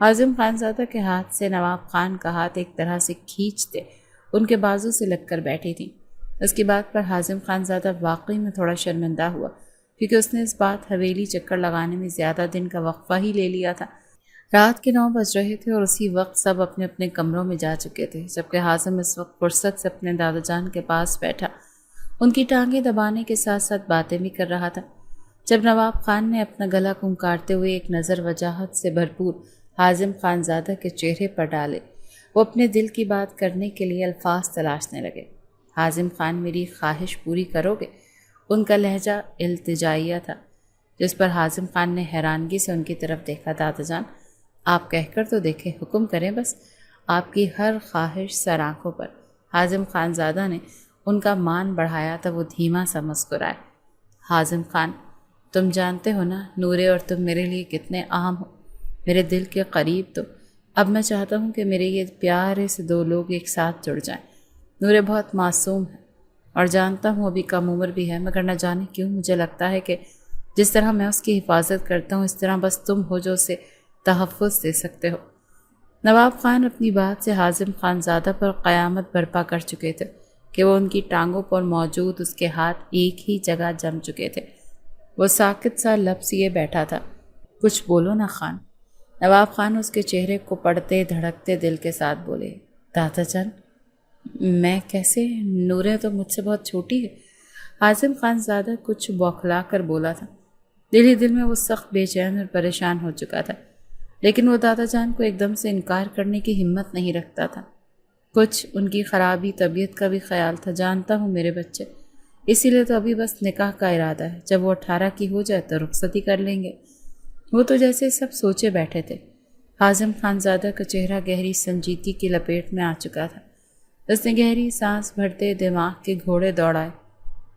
حازم خانزادہ کے ہاتھ سے نواب خان کا ہاتھ ایک طرح سے کھینچتے ان کے بازو سے لگ کر بیٹھی تھیں۔ اس کی بات پر حازم خانزادہ واقعی میں تھوڑا شرمندہ ہوا، کیونکہ اس نے اس بات حویلی چکر لگانے میں زیادہ دن کا وقفہ ہی لے لیا تھا۔ رات کے 9 بج رہے تھے اور اسی وقت سب اپنے اپنے کمروں میں جا چکے تھے، جبکہ حازم اس وقت فرصت سے اپنے دادا جان کے پاس بیٹھا ان کی ٹانگیں دبانے کے ساتھ ساتھ باتیں بھی کر رہا تھا۔ جب نواب خان نے اپنا گلا کھنکارتے ہوئے ایک نظر وجاہت سے بھرپور حازم خانزادہ کے چہرے پر ڈالے، وہ اپنے دل کی بات کرنے کے لیے الفاظ تلاشنے لگے۔ حازم خان، میری خواہش پوری کرو گے؟ ان کا لہجہ التجائیہ تھا، جس پر حازم خان نے حیرانگی سے ان کی طرف دیکھا۔ دادا جان، آپ کہہ کر تو دیکھیں، حکم کریں بس، آپ کی ہر خواہش سر آنکھوں پر۔ حازم خانزادہ نے ان کا مان بڑھایا تھا، وہ دھیما سا مسکرائے۔ حازم خان، تم جانتے ہو نا نورے اور تم میرے لیے کتنے اہم ہو، میرے دل کے قریب تو۔ اب میں چاہتا ہوں کہ میرے یہ پیارے سے 2 لوگ ایک ساتھ جڑ جائیں۔ نورے بہت معصوم ہے اور جانتا ہوں ابھی کم عمر بھی ہے، مگر نہ جانے کیوں مجھے لگتا ہے کہ جس طرح میں اس کی حفاظت کرتا ہوں، اس طرح بس تم ہو جو اسے تحفظ دے سکتے ہو۔ نواب خان اپنی بات سے حازم خانزادہ پر قیامت برپا کر چکے تھے کہ وہ ان کی ٹانگوں پر موجود اس کے ہاتھ ایک ہی جگہ جم چکے تھے۔ وہ ساکت سا لب لیے بیٹھا تھا۔ کچھ بولو نا خان۔ نواب خان اس کے چہرے کو پڑھتے دھڑکتے دل کے ساتھ بولے۔ دادا جان، میں کیسے؟ نورے تو مجھ سے بہت چھوٹی ہے۔ حازم خانزادہ کچھ بوکھلا کر بولا تھا۔ دل ہی دل میں وہ سخت بے چین اور پریشان ہو چکا تھا، لیکن وہ دادا جان کو ایک دم سے انکار کرنے کی ہمت نہیں رکھتا تھا۔ کچھ ان کی خرابی طبیعت کا بھی خیال تھا، جانتا ہوں میرے بچے، اسی لیے تو ابھی بس نکاح کا ارادہ ہے، جب وہ 18 کی ہو جائے تو رخصتی کر لیں گے۔ وہ تو جیسے سب سوچے بیٹھے تھے۔ حازم خانزادہ کا چہرہ گہری سنجیدگی کی لپیٹ میں آ چکا تھا۔ اس نے گہری سانس بھرتے دماغ کے گھوڑے دوڑائے،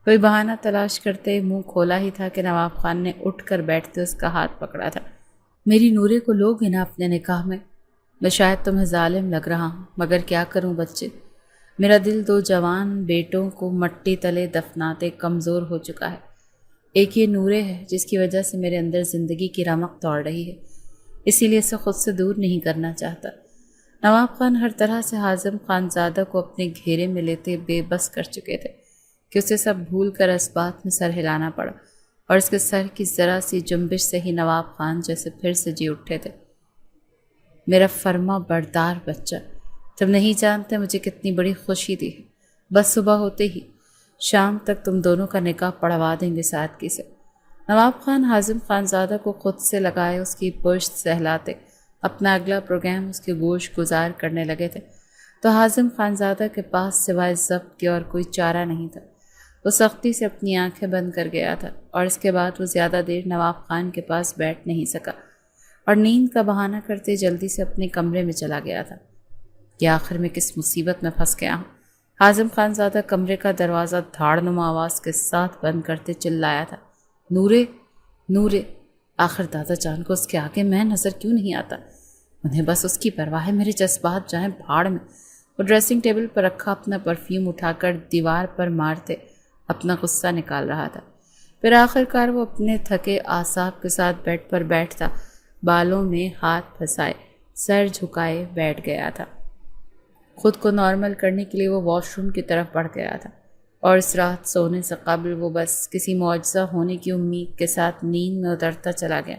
کوئی بہانہ تلاش کرتے منہ کھولا ہی تھا کہ نواب خان نے اٹھ کر بیٹھتے اس کا ہاتھ پکڑا تھا۔ میری نورے کو لوگ ہیں نا اپنے نکاح میں شاید تمہیں ظالم لگ رہا ہوں، مگر کیا کروں بچے، میرا دل 2 جوان بیٹوں کو مٹی تلے دفناتے کمزور ہو چکا ہے۔ ایک یہ نورے ہے جس کی وجہ سے میرے اندر زندگی کی رمق دوڑ رہی ہے، اسی لیے اسے خود سے دور نہیں کرنا چاہتا۔ نواب خان ہر طرح سے حازم خانزادہ کو اپنے گھیرے میں لیتے بے بس کر چکے تھے کہ اسے سب بھول کر اس بات میں سر ہلانا پڑا، اور اس کے سر کی ذرا سی جنبش سے ہی نواب خان جیسے پھر سے جی اٹھے تھے۔ میرا فرما بردار بچہ، تم نہیں جانتے مجھے کتنی بڑی خوشی دی ہے۔ بس صبح ہوتے ہی شام تک تم دونوں کا نکاح پڑھوا دیں گے سادگی سے۔ نواب خان حازم خانزادہ کو خود سے لگائے اس کی پشت سہلاتے اپنا اگلا پروگرام اس کے گوش گزار کرنے لگے تھے، تو حازم خانزادہ کے پاس سوائے ضبط کے اور کوئی چارہ نہیں تھا۔ وہ سختی سے اپنی آنکھیں بند کر گیا تھا، اور اس کے بعد وہ زیادہ دیر نواب خان کے پاس بیٹھ نہیں سکا اور نیند کا بہانہ کرتے جلدی سے اپنے کمرے میں چلا گیا تھا کہ آخر میں کس مصیبت میں پھنس گیا ہوں۔ حازم خانزادہ کمرے کا دروازہ دھاڑ نما آواز کے ساتھ بند کرتے چلایا تھا، نورے، نورے! آخر دادا جان کو اس کے آگے میں نظر کیوں نہیں آتا؟ انہیں بس اس کی پرواہ ہے، میرے جذبات جائیں بھاڑ میں۔ وہ ڈریسنگ ٹیبل پر رکھا اپنا پرفیوم اٹھا کر دیوار پر مارتے اپنا غصہ نکال رہا تھا۔ پھر آخر کار وہ اپنے تھکے اعصاب کے ساتھ بیڈ پر بیٹھتا، بالوں میں ہاتھ پھنسائے سر جھکائے بیٹھ گیا تھا۔ خود کو نارمل کرنے کے لیے وہ واش روم کی طرف بڑھ گیا تھا، اور اس رات سونے سے قبل وہ بس کسی معجزہ ہونے کی امید کے ساتھ نیند میں اترتا چلا گیا۔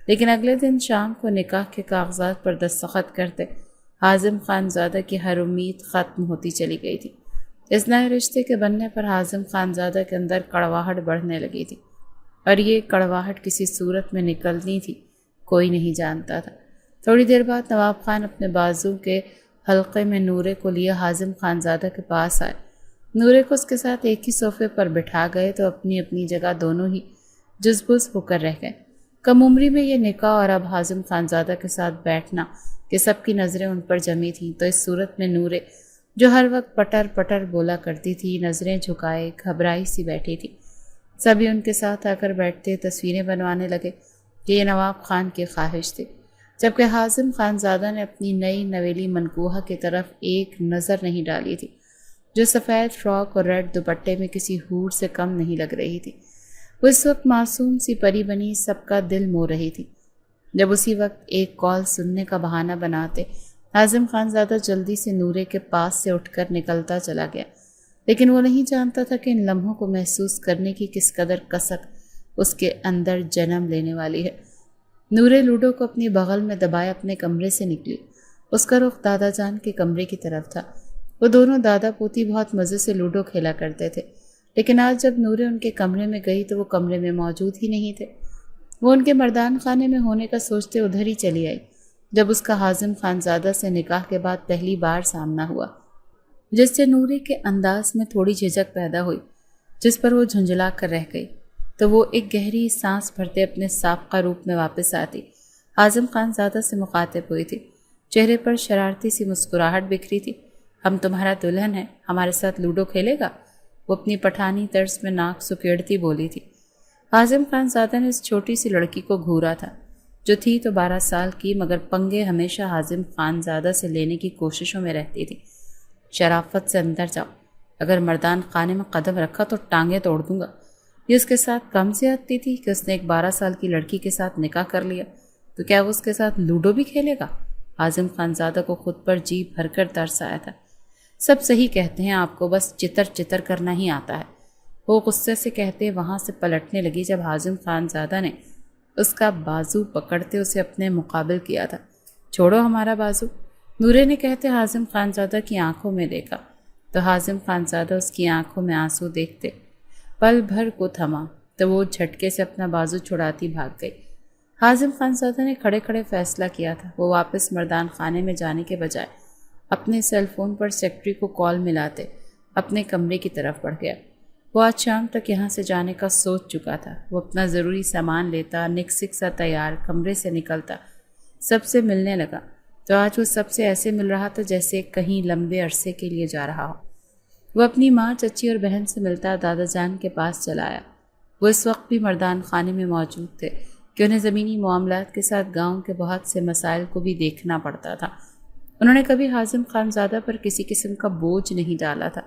لیکن اگلے دن شام کو نکاح کے کاغذات پر دستخط کرتے حازم خانزادہ کی ہر امید ختم ہوتی چلی گئی تھی۔ اس نئے رشتے کے بننے پر حازم خانزادہ کے اندر کڑواہٹ بڑھنے لگی تھی، اور یہ کڑواہٹ کسی صورت میں نکلنی تھی کوئی نہیں جانتا تھا۔ تھوڑی دیر بعد نواب خان اپنے بازو کے حلقے میں نورے کو لیے حازم خانزادہ کے پاس آئے۔ نورے کو اس کے ساتھ ایک ہی صوفے پر بٹھا گئے تو اپنی اپنی جگہ دونوں ہی جزبز ہو کر رہ گئے۔ کم عمری میں یہ نکاح اور اب حازم خانزادہ کے ساتھ بیٹھنا کہ سب کی نظریں ان پر جمی تھیں، تو اس صورت میں نورے جو ہر وقت پٹر پٹر بولا کرتی تھی، نظریں جھکائے گھبرائی سی بیٹھی تھی۔ سبھی ان کے ساتھ آ کر بیٹھتے تصویریں بنوانے لگے کہ یہ نواب خان کی خواہش تھی، جبکہ حازم خانزادہ نے اپنی نئی نویلی منکوحہ کی طرف ایک نظر نہیں ڈالی تھی، جو سفید فراک اور ریڈ دوپٹے میں کسی حور سے کم نہیں لگ رہی تھی۔ وہ اس وقت معصوم سی پری بنی سب کا دل مو رہی تھی۔ جب اسی وقت ایک کال سننے کا بہانہ بناتے حازم خان زادہ جلدی سے نورے کے پاس سے اٹھ کر نکلتا چلا گیا، لیکن وہ نہیں جانتا تھا کہ ان لمحوں کو محسوس کرنے کی کس قدر کسک اس کے اندر جنم لینے والی ہے۔ نورے لوڈو کو اپنی بغل میں دبائے اپنے کمرے سے نکلی۔ اس کا رخ دادا جان کے کمرے کی طرف تھا۔ وہ دونوں دادا پوتی بہت مزے سے لوڈو کھیلا کرتے تھے، لیکن آج جب نورے ان کے کمرے میں گئی تو وہ کمرے میں موجود ہی نہیں تھے۔ وہ ان کے مردان خانے میں ہونے کا سوچتے ادھر ہی چلی آئی جب اس کا حازم خانزادہ سے نکاح کے بعد پہلی بار سامنا ہوا، جس سے نورے کے انداز میں تھوڑی جھجک پیدا ہوئی، جس پر وہ جھنجھلا کر رہ گئی۔ تو وہ ایک گہری سانس بھرتے اپنے سابقہ روپ میں واپس آتی حازم خانزادہ سے مخاطب ہوئی تھی۔ چہرے پر شرارتی سی مسکراہٹ بکھری تھی۔ ہم تمہارا دلہن ہے، ہمارے ساتھ لوڈو کھیلے گا؟ وہ اپنی پٹھانی طرز میں ناک سکیڑتی بولی تھی۔ حازم خانزادہ نے اس چھوٹی سی لڑکی کو گھورا تھا، جو تھی تو 12 سال کی، مگر پنگے ہمیشہ حازم خانزادہ سے لینے کی کوششوں میں رہتی تھی۔ شرافت سے اندر جاؤ، اگر مردان خانے میں قدم رکھا تو ٹانگیں توڑ دوں گا۔ یہ اس کے ساتھ کم زیادتی تھی کہ اس نے ایک 12 سال کی لڑکی کے ساتھ نکاح کر لیا، تو کیا وہ اس کے ساتھ لوڈو بھی کھیلے گا؟ حازم خانزادہ کو خود پر جی بھر کر ترس آیا تھا۔ سب صحیح کہتے ہیں، آپ کو بس چتر چتر کرنا ہی آتا ہے، وہ غصے سے کہتے وہاں سے پلٹنے لگی جب حازم خانزادہ نے اس کا بازو پکڑتے اسے اپنے مقابل کیا تھا۔ چھوڑو ہمارا بازو، نورے نے کہتے حازم خانزادہ کی آنکھوں میں دیکھا تو حازم خانزادہ اس کی آنکھوں میں آنسو دیکھتے پل بھر کو تھما تو وہ جھٹکے سے اپنا بازو چھڑاتی بھاگ گئی۔ حازم خانزادہ نے کھڑے کھڑے فیصلہ کیا تھا۔ وہ واپس مردان خانے میں جانے کے بجائے اپنے سیل فون پر سیکرٹری کو کال ملاتے اپنے کمرے کی طرف بڑھ گیا۔ وہ آج شام تک یہاں سے جانے کا سوچ چکا تھا۔ وہ اپنا ضروری سامان لیتا، نکسک سا تیار کمرے سے نکلتا، سب سے ملنے لگا تو آج وہ سب سے ایسے مل رہا تھا جیسے کہیں لمبے عرصے کے لیے جا رہا ہو۔ وہ اپنی ماں، چچی اور بہن سے ملتا دادا جان کے پاس چلا آیا۔ وہ اس وقت بھی مردان خانے میں موجود تھے کہ انہیں زمینی معاملات کے ساتھ گاؤں کے بہت سے مسائل کو بھی دیکھنا پڑتا تھا۔ انہوں نے کبھی حازم خانزادہ پر کسی قسم کا بوجھ نہیں ڈالا تھا،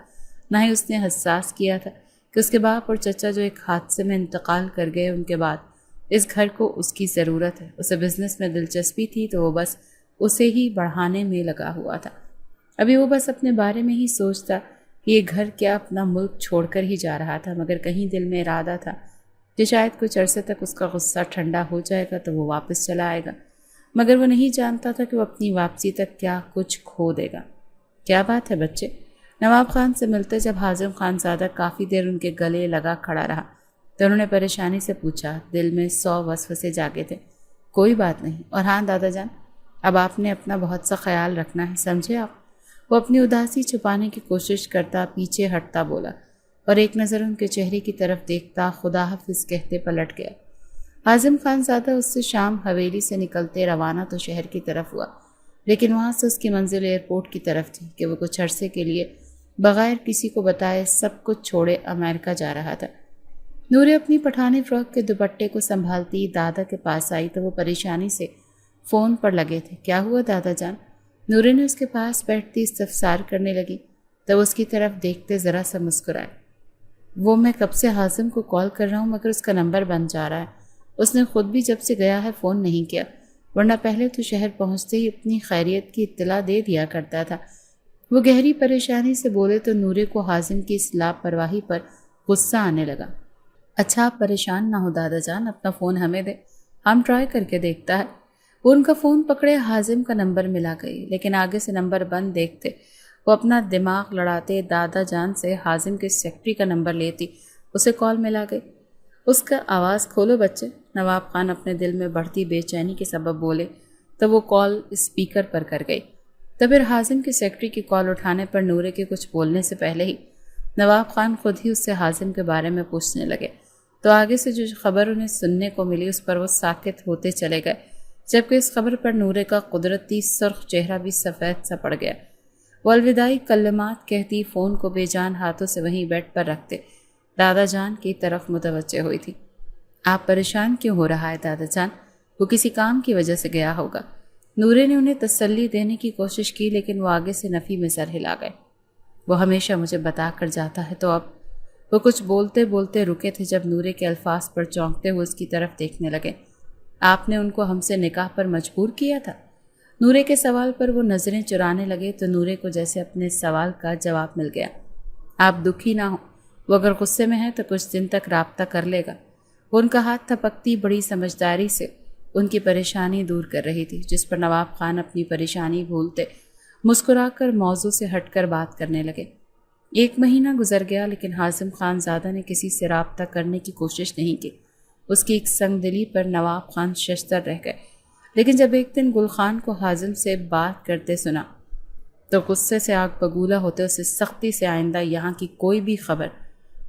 نہ ہی اس نے حساس کیا تھا کہ اس کے باپ اور چچا جو ایک حادثے میں انتقال کر گئے، ان کے بعد اس گھر کو اس کی ضرورت ہے۔ اسے بزنس میں دلچسپی تھی تو وہ بس اسے ہی بڑھانے میں لگا ہوا تھا۔ ابھی وہ بس اپنے بارے میں ہی سوچتا کہ یہ گھر کیا اپنا ملک چھوڑ کر ہی جا رہا تھا، مگر کہیں دل میں ارادہ تھا کہ شاید کچھ عرصے تک اس کا غصہ ٹھنڈا ہو جائے گا تو وہ واپس چلا آئے گا، مگر وہ نہیں جانتا تھا کہ وہ اپنی واپسی تک کیا کچھ کھو دے گا۔ کیا بات ہے بچے؟ نواب خان سے ملتے جب حازم خانزادہ کافی دیر ان کے گلے لگا کھڑا رہا تو انہوں نے پریشانی سے پوچھا۔ دل میں 100 وسوسے جاگے تھے۔ کوئی بات نہیں، اور ہاں دادا جان، اب آپ نے اپنا بہت سا خیال رکھنا ہے، سمجھے آپ؟ وہ اپنی اداسی چھپانے کی کوشش کرتا پیچھے ہٹتا بولا اور ایک نظر ان کے چہرے کی طرف دیکھتا خدا حافظ کہتے پلٹ گیا۔ حازم خانزادہ اس سے شام حویلی سے نکلتے روانہ تو شہر کی طرف ہوا، لیکن وہاں سے اس کی منزل ایئرپورٹ کی طرف تھی کہ وہ کچھ عرصے کے لیے بغیر کسی کو بتائے سب کچھ چھوڑے امریکہ جا رہا تھا۔ نورے اپنی پٹھانی فراک کے دوپٹے کو سنبھالتی دادا کے پاس آئی تو وہ پریشانی سے فون پر لگے تھے۔ کیا ہوا دادا جان؟ نورے نے اس کے پاس بیٹھتی استفسار کرنے لگی تو اس کی طرف دیکھتے ذرا سا مسکرائے۔ وہ میں کب سے حازم کو کال کر رہا ہوں مگر اس کا نمبر بند جا رہا ہے۔ اس نے خود بھی جب سے گیا ہے فون نہیں کیا، ورنہ پہلے تو شہر پہنچتے ہی اپنی خیریت کی اطلاع دے دیا کرتا تھا۔ وہ گہری پریشانی سے بولے تو نورے کو حازم کی اس لاپرواہی پر غصہ آنے لگا۔ اچھا آپ پریشان نہ ہو دادا جان، اپنا فون ہمیں دے، ہم ٹرائی کر کے دیکھتا ہے۔ وہ ان کا فون پکڑے حازم کا نمبر ملا گئی، لیکن آگے سے نمبر بند دیکھتے وہ اپنا دماغ لڑاتے دادا جان سے حازم کے سیکرٹری کا نمبر لیتی اسے کال ملا گئی۔ اس کا آواز کھولو بچے، نواب خان اپنے دل میں بڑھتی بے چینی کے سبب بولے تو وہ کال اسپیکر پر کر گئی۔ تو پھر حازم کے سیکرٹری کی کال اٹھانے پر نورے کے کچھ بولنے سے پہلے ہی نواب خان خود ہی اس سے حازم کے بارے میں پوچھنے لگے، تو آگے سے جو خبر انہیں سننے کو ملی اس پر وہ ساکت ہوتے چلے گئے، جبکہ اس خبر پر نورے کا قدرتی سرخ چہرہ بھی سفید سا پڑ گیا۔ وہ الوداعی کلمات کہتی فون کو بے جان ہاتھوں سے وہیں بیڈ پر رکھتے دادا جان کی طرف متوجہ ہوئی تھی۔ آپ پریشان کیوں ہو رہا ہے دادا جان؟ وہ کسی کام کی وجہ سے گیا ہوگا۔ نورے نے انہیں تسلی دینے کی کوشش کی لیکن وہ آگے سے نفی میں سر ہلا گئے۔ وہ ہمیشہ مجھے بتا کر جاتا ہے تو اب وہ کچھ بولتے بولتے رکے تھے جب نورے کے الفاظ پر چونکتے ہوئے اس کی طرف دیکھنے لگے۔ آپ نے ان کو ہم سے نکاح پر مجبور کیا تھا؟ نورے کے سوال پر وہ نظریں چرانے لگے تو نورے کو جیسے اپنے سوال کا جواب مل گیا۔ آپ دکھی نہ ہو، وہ اگر غصے میں ہے تو کچھ دن تک رابطہ کر لے گا۔ وہ ان کا ہاتھ تھپکتی بڑی سمجھداری سے ان کی پریشانی دور کر رہی تھی، جس پر نواب خان اپنی پریشانی بھولتے مسکرا کر موضوع سے ہٹ کر بات کرنے لگے۔ 1 مہینہ گزر گیا لیکن حازم خان زادہ نے کسی سے رابطہ کرنے کی کوشش نہیں کی۔ اس کی ایک سنگ دلی پر نواب خان ششدر رہ گئے، لیکن جب ایک دن گل خان کو حازم سے بات کرتے سنا تو غصے سے آگ بگولا ہوتے اسے سختی سے آئندہ یہاں کی کوئی بھی خبر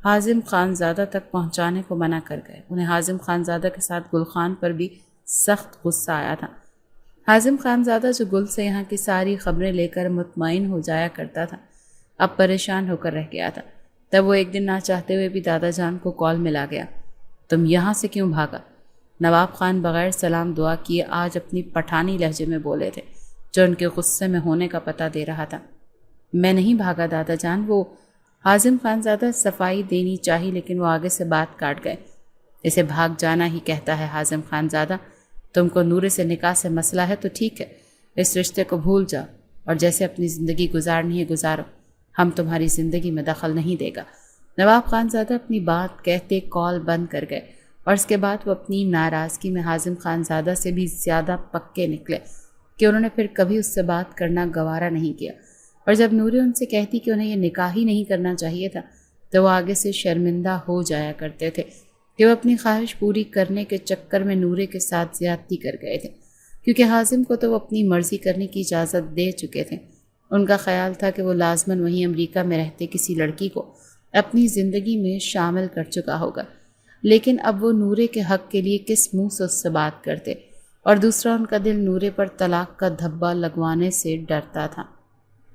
حازم خان زادہ تک پہنچانے کو منع کر گئے۔ انہیں حازم خان زادہ کے ساتھ گل خان پر بھی سخت غصہ آیا تھا۔ حازم خان زادہ جو گل سے یہاں کی ساری خبریں لے کر مطمئن ہو جایا کرتا تھا، اب پریشان ہو کر رہ گیا تھا۔ تب وہ ایک دن نہ چاہتے ہوئے بھی دادا جان کو کال ملا گیا۔ تم یہاں سے کیوں بھاگا؟ نواب خان بغیر سلام دعا کیے آج اپنی پٹھانی لہجے میں بولے تھے، جو ان کے غصے میں ہونے کا پتہ دے رہا تھا۔ میں نہیں بھاگا دادا جان، وہ حازم خان زادہ صفائی دینی چاہی لیکن وہ آگے سے بات کاٹ گئے۔ اسے بھاگ جانا ہی کہتا ہے حازم خان زادہ۔ تم کو نورے سے نکاح سے مسئلہ ہے تو ٹھیک ہے، اس رشتے کو بھول جاؤ اور جیسے اپنی زندگی گزارنی ہے گزارو، ہم تمہاری زندگی میں دخل نہیں دے گا۔ نواب خان زادہ اپنی بات کہتے کال بند کر گئے اور اس کے بعد وہ اپنی ناراضگی میں حازم خان زادہ سے بھی زیادہ پکے نکلے کہ انہوں نے پھر کبھی اس سے بات کرنا گوارا نہیں کیا، اور جب نورے ان سے کہتی کہ انہیں یہ نکاح ہی نہیں کرنا چاہیے تھا تو وہ آگے سے شرمندہ ہو جایا کرتے تھے کہ وہ اپنی خواہش پوری کرنے کے چکر میں نورے کے ساتھ زیادتی کر گئے تھے، کیونکہ حازم کو تو وہ اپنی مرضی کرنے کی اجازت دے چکے تھے۔ ان کا خیال تھا کہ وہ لازماً وہیں امریکہ میں رہتے کسی لڑکی کو اپنی زندگی میں شامل کر چکا ہوگا، لیکن اب وہ نورے کے حق کے لیے کس منہ سے اس سے بات کرتے، اور دوسرا ان کا دل نورے پر طلاق کا دھبا لگوانے سے ڈرتا تھا۔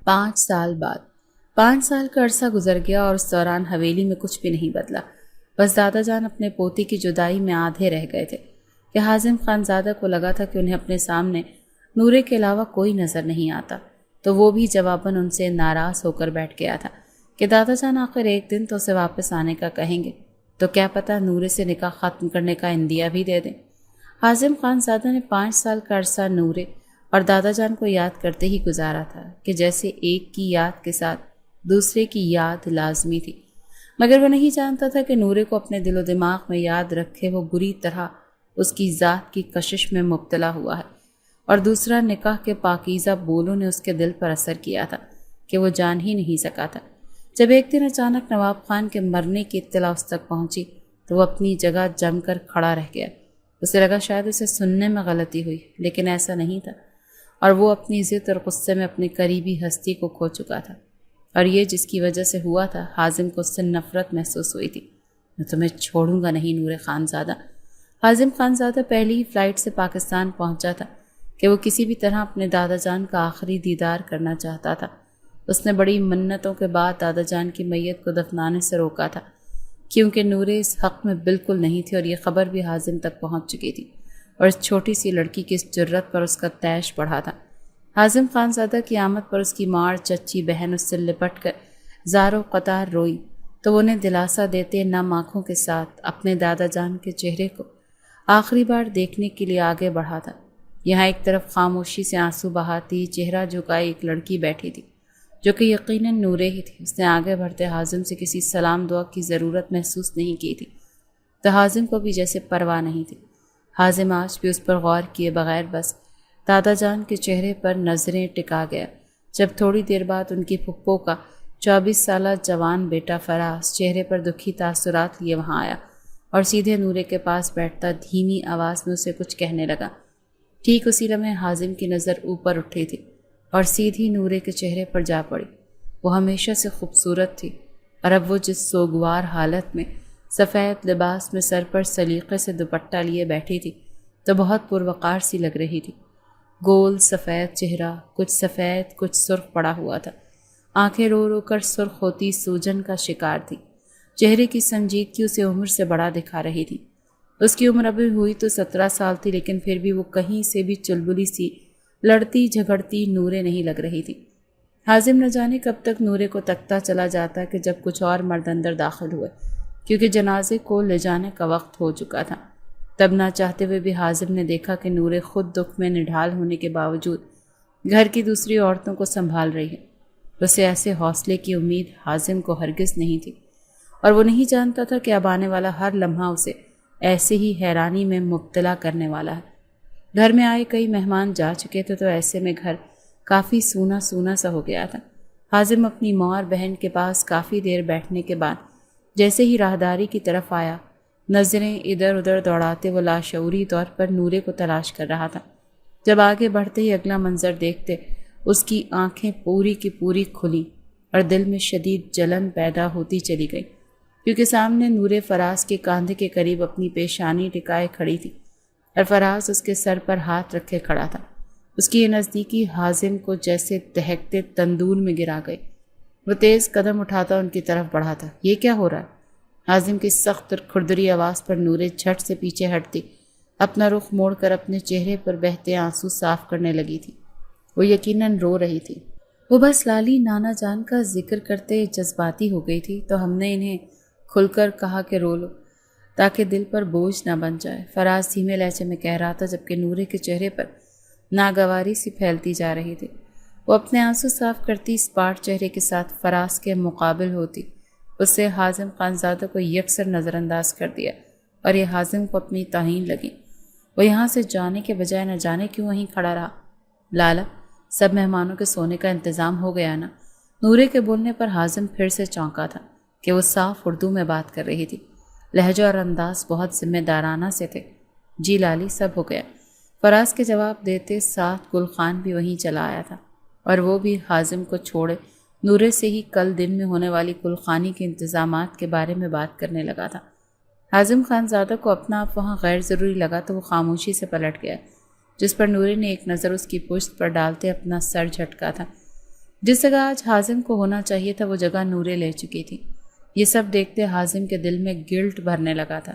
5 سال بعد 5 سال کا عرصہ گزر گیا اور اس دوران حویلی میں کچھ بھی نہیں بدلا، بس دادا جان اپنے پوتی کی جدائی میں آدھے رہ گئے تھے کہ حازم خان زادہ کو لگا تھا کہ انہیں اپنے سامنے نورے کے علاوہ کوئی نظر نہیں آتا، تو وہ بھی جواباً ان سے ناراض ہو کر بیٹھ گیا تھا کہ دادا جان آخر ایک دن تو اسے واپس آنے کا کہیں گے تو کیا پتہ نورے سے نکاح ختم کرنے کا عندیہ بھی دے دیں۔ حازم خان زادہ نے 5 سال کا عرصہ نورے اور دادا جان کو یاد کرتے ہی گزارا تھا کہ جیسے ایک کی یاد کے ساتھ دوسرے کی یاد لازمی تھی، مگر وہ نہیں جانتا تھا کہ نورے کو اپنے دل و دماغ میں یاد رکھے وہ بری طرح اس کی ذات کی کشش میں مبتلا ہوا ہے، اور دوسرا نکاح کے پاکیزہ بولوں نے اس کے دل پر اثر کیا تھا کہ وہ جان ہی نہیں سکا تھا۔ جب ایک دن اچانک نواب خان کے مرنے کی اطلاع اس تک پہنچی تو وہ اپنی جگہ جم کر کھڑا رہ گیا۔ اسے لگا شاید اسے سننے میں غلطی ہوئی، لیکن ایسا نہیں تھا، اور وہ اپنی ضد اور غصے میں اپنی قریبی ہستی کو کھو چکا تھا، اور یہ جس کی وجہ سے ہوا تھا۔ حازم کو اس سے نفرت محسوس ہوئی تھی۔ میں تمہیں چھوڑوں گا نہیں نورے خان زادہ۔ حازم خان زادہ پہلی ہی فلائٹ سے پاکستان پہنچا تھا کہ وہ کسی بھی طرح اپنے دادا جان کا آخری دیدار کرنا چاہتا تھا۔ اس نے بڑی منتوں کے بعد دادا جان کی میت کو دفنانے سے روکا تھا، کیونکہ نورے اس حق میں بالکل نہیں تھی، اور یہ خبر بھی حازم تک پہنچ چکی تھی، اور اس چھوٹی سی لڑکی کی اس جرت پر اس کا تیش بڑھا تھا۔ حازم خان زادہ کی آمد پر اس کی ماں چچی بہن اس سے لپٹ کر زاروں قطار روئی تو وہ انہیں دلاسا دیتے نم آنکھوں کے ساتھ اپنے دادا جان کے چہرے کو آخری بار دیکھنے کے لیے آگے بڑھا تھا۔ یہاں ایک طرف خاموشی سے آنسو بہاتی چہرہ جھکائے ایک لڑکی بیٹھی تھی جو کہ یقیناً نورے ہی تھی۔ اس نے آگے بڑھتے حازم سے کسی سلام دعا کی ضرورت محسوس نہیں کی تھی، تو حازم کو بھی جیسے پرواہ نہیں تھی۔ حازم آج بھی اس پر غور کیے بغیر بس دادا جان کے چہرے پر نظریں ٹکا گیا، جب تھوڑی دیر بعد ان کی پھپھو کا 24 سالہ جوان بیٹا فراز چہرے پر دکھی تاثرات لیے وہاں آیا اور سیدھے نورے کے پاس بیٹھتا دھیمی آواز میں اسے کچھ کہنے لگا۔ ٹھیک اسی لمحے حازم کی نظر اوپر اٹھی تھی اور سیدھی نورے کے چہرے پر جا پڑی۔ وہ ہمیشہ سے خوبصورت تھی، اور اب وہ جس سوگوار حالت میں سفید لباس میں سر پر سلیقے سے دوپٹہ لیے بیٹھی تھی تو بہت پروقار سی لگ رہی تھی۔ گول سفید چہرہ کچھ سفید کچھ سرخ پڑا ہوا تھا، آنکھیں رو رو کر سرخ ہوتی سوجن کا شکار تھی۔ چہرے کی سنجیدگی اسے عمر سے بڑا دکھا رہی تھی۔ اس کی عمر ابھی ہوئی تو 17 سال تھی، لیکن پھر بھی وہ کہیں سے بھی چلبلی سی لڑتی جھگڑتی نورے نہیں لگ رہی تھی۔ حازم نہ جانے کب تک نورے کو تکتا چلا جاتا کہ جب کچھ اور مرد اندر داخل ہوئے، کیونکہ جنازے کو لے جانے کا وقت ہو چکا تھا۔ تب نہ چاہتے ہوئے بھی حازم نے دیکھا کہ نورے خود دکھ میں نڈھال ہونے کے باوجود گھر کی دوسری عورتوں کو سنبھال رہی ہے۔ اسے ایسے حوصلے کی امید حازم کو ہرگز نہیں تھی، اور وہ نہیں جانتا تھا کہ اب آنے والا ہر لمحہ اسے ایسے ہی حیرانی میں مبتلا کرنے والا ہے۔ گھر میں آئے کئی مہمان جا چکے تھے، تو ایسے میں گھر کافی سونا سونا سا ہو گیا تھا۔ حازم اپنی ماں اور بہن کے پاس کافی دیر بیٹھنے کے بعد جیسے ہی راہداری کی طرف آیا، نظریں ادھر ادھر دوڑاتے وہ لاشعوری طور پر نورے کو تلاش کر رہا تھا۔ جب آگے بڑھتے ہی اگلا منظر دیکھتے، اس کی آنکھیں پوری کی پوری کھلی اور دل میں شدید جلن پیدا ہوتی چلی گئی، کیونکہ سامنے نورے فراز کے کاندھے کے قریب اپنی پیشانی ٹکائے کھڑی تھی اور فراز اس کے سر پر ہاتھ رکھے کھڑا تھا۔ اس کی یہ نزدیکی حازم کو جیسے دہکتے تندور میں گرا گئی۔ وہ تیز قدم اٹھاتا ان کی طرف بڑھا تھا۔ یہ کیا ہو رہا ہے؟ حازم کی سخت اور کھردری آواز پر نورے جھٹ سے پیچھے ہٹتی، اپنا رخ موڑ کر اپنے چہرے پر بہتے آنسو صاف کرنے لگی تھی۔ وہ یقیناً رو رہی تھی۔ وہ بس لالی نانا جان کا ذکر کرتے جذباتی ہو گئی تھی، تو ہم نے انہیں کھل کر کہا کہ رو لو تاکہ دل پر بوجھ نہ بن جائے، فراز دھیمے لہجے میں کہہ رہا تھا، جبکہ نورے کے چہرے پر ناگواری سی پھیلتی جا رہی تھی۔ وہ اپنے آنسو صاف کرتی اسپاٹ چہرے کے ساتھ فراز کے مقابل ہوتی، اس سے حازم خانزادہ کو یکسر نظر انداز کر دیا، اور یہ حازم کو اپنی توہین لگی۔ وہ یہاں سے جانے کے بجائے نہ جانے کیوں وہیں کھڑا رہا۔ لالا، سب مہمانوں کے سونے کا انتظام ہو گیا نا؟ نورے کے بولنے پر حازم پھر سے چونکا تھا کہ وہ صاف اردو میں بات کر رہی تھی۔ لہجہ اور انداز بہت ذمہ دارانہ سے تھے۔ جی لالی، سب ہو گیا، فراز کے جواب دیتے ساتھ گل خان بھی وہیں چلا آیا تھا، اور وہ بھی حازم کو چھوڑے نورے سے ہی کل دن میں ہونے والی گل خانی کے انتظامات کے بارے میں بات کرنے لگا تھا۔ حازم خانزادہ کو اپنا آپ وہاں غیر ضروری لگا تو وہ خاموشی سے پلٹ گیا، جس پر نورے نے ایک نظر اس کی پشت پر ڈالتے اپنا سر جھٹکا تھا۔ جس جگہ آج حازم کو ہونا چاہیے تھا وہ جگہ نورے لے چکی تھی۔ یہ سب دیکھتے حازم کے دل میں گلٹ بھرنے لگا تھا۔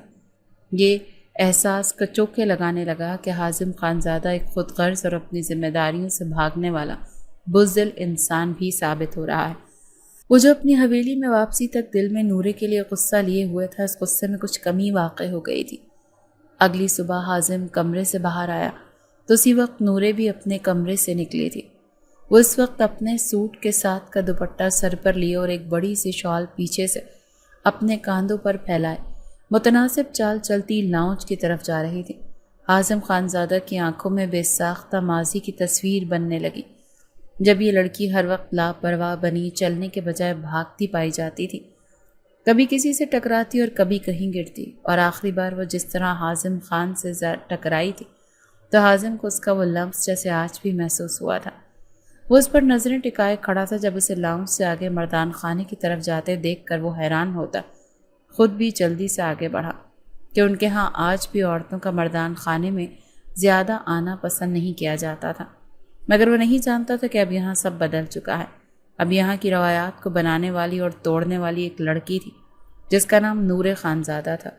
یہ احساس کچوکے لگانے لگا کہ حازم خانزادہ ایک خود غرض اور اپنی ذمہ داریوں سے بھاگنے والا بزدل انسان بھی ثابت ہو رہا ہے۔ وہ جو اپنی حویلی میں واپسی تک دل میں نورے کے لیے غصہ لیے ہوئے تھا، اس غصے میں کچھ کمی واقع ہو گئی تھی۔ اگلی صبح حازم کمرے سے باہر آیا تو اسی وقت نورے بھی اپنے کمرے سے نکلی تھی۔ وہ اس وقت اپنے سوٹ کے ساتھ کا دوپٹہ سر پر لیے اور ایک بڑی سی شال پیچھے سے اپنے کاندھوں پر پھیلائے متناسب چال چلتی لاؤنج کی طرف جا رہی تھی۔ حازم خانزادہ کی آنکھوں میں بے ساختہ ماضی کی تصویر بننے لگی، جب یہ لڑکی ہر وقت لاپرواہ بنی چلنے کے بجائے بھاگتی پائی جاتی تھی، کبھی کسی سے ٹکراتی اور کبھی کہیں گرتی، اور آخری بار وہ جس طرح حازم خان سے ٹکرائی تھی تو حازم کو اس کا وہ لمس جیسے آج بھی محسوس ہوا تھا۔ وہ اس پر نظریں ٹکائے کھڑا تھا۔ جب اسے لاؤنج سے آگے مردان خانے کی طرف جاتے دیکھ کر وہ حیران ہوتا، خود بھی جلدی سے آگے بڑھا کہ ان کے ہاں آج بھی عورتوں کا مردان خانے میں زیادہ آنا پسند نہیں کیا جاتا تھا، مگر وہ نہیں جانتا تھا کہ اب یہاں سب بدل چکا ہے۔ اب یہاں کی روایات کو بنانے والی اور توڑنے والی ایک لڑکی تھی جس کا نام نورے خانزادہ تھا،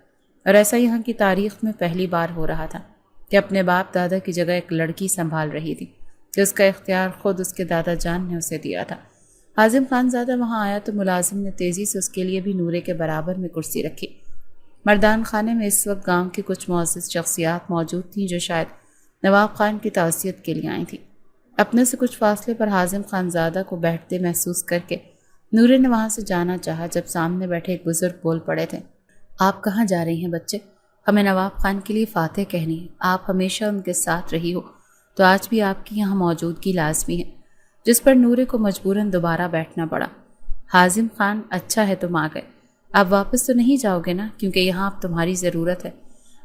اور ایسا یہاں کی تاریخ میں پہلی بار ہو رہا تھا کہ اپنے باپ دادا کی جگہ ایک لڑکی سنبھال رہی تھی، جس کا اختیار خود اس کے دادا جان نے اسے دیا تھا۔ حازم خانزادہ وہاں آیا تو ملازم نے تیزی سے اس کے لیے بھی نورے کے برابر میں کرسی رکھی۔ مردان خانے میں اس وقت گاؤں کی کچھ معزز شخصیات موجود تھیں جو شاید نواب خان کی تعزیت کے لیے آئی تھیں۔ اپنے سے کچھ فاصلے پر حازم خانزادہ کو بیٹھتے محسوس کر کے نورے نے وہاں سے جانا چاہا، جب سامنے بیٹھے ایک بزرگ بول پڑے تھے، آپ کہاں جا رہی ہیں بچے؟ ہمیں نواب خان کے لیے فاتح کہنی ہے۔ آپ ہمیشہ ان کے ساتھ رہی ہو تو آج بھی آپ کی یہاں موجودگی لازمی ہے، جس پر نورے کو مجبوراً دوبارہ بیٹھنا پڑا۔ حازم خان، اچھا ہے تم آ گئے، آپ واپس تو نہیں جاؤ گے نا، کیونکہ یہاں اب تمہاری ضرورت ہے۔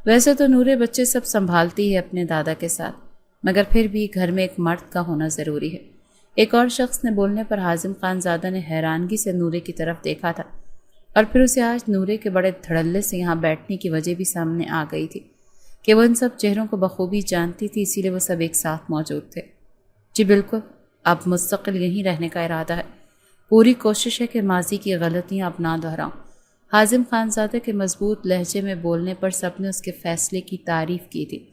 ویسے تو نورے بچے سب سنبھالتی ہے اپنے دادا کے ساتھ، مگر پھر بھی گھر میں ایک مرد کا ہونا ضروری ہے۔ ایک اور شخص نے بولنے پر حازم خانزادہ نے حیرانگی سے نورے کی طرف دیکھا تھا، اور پھر اسے آج نورے کے بڑے دھڑلے سے یہاں بیٹھنے کی وجہ بھی سامنے آ گئی تھی کہ وہ ان سب چہروں کو بخوبی جانتی تھی، اسی لیے وہ سب ایک ساتھ موجود تھے۔ جی بالکل، اب مستقل یہیں رہنے کا ارادہ ہے۔ پوری کوشش ہے کہ ماضی کی غلطیاں اب نہ دہراؤں۔ حازم خانزادہ کے مضبوط لہجے میں بولنے پر سب نے اس کے فیصلے کی تعریف کی تھی،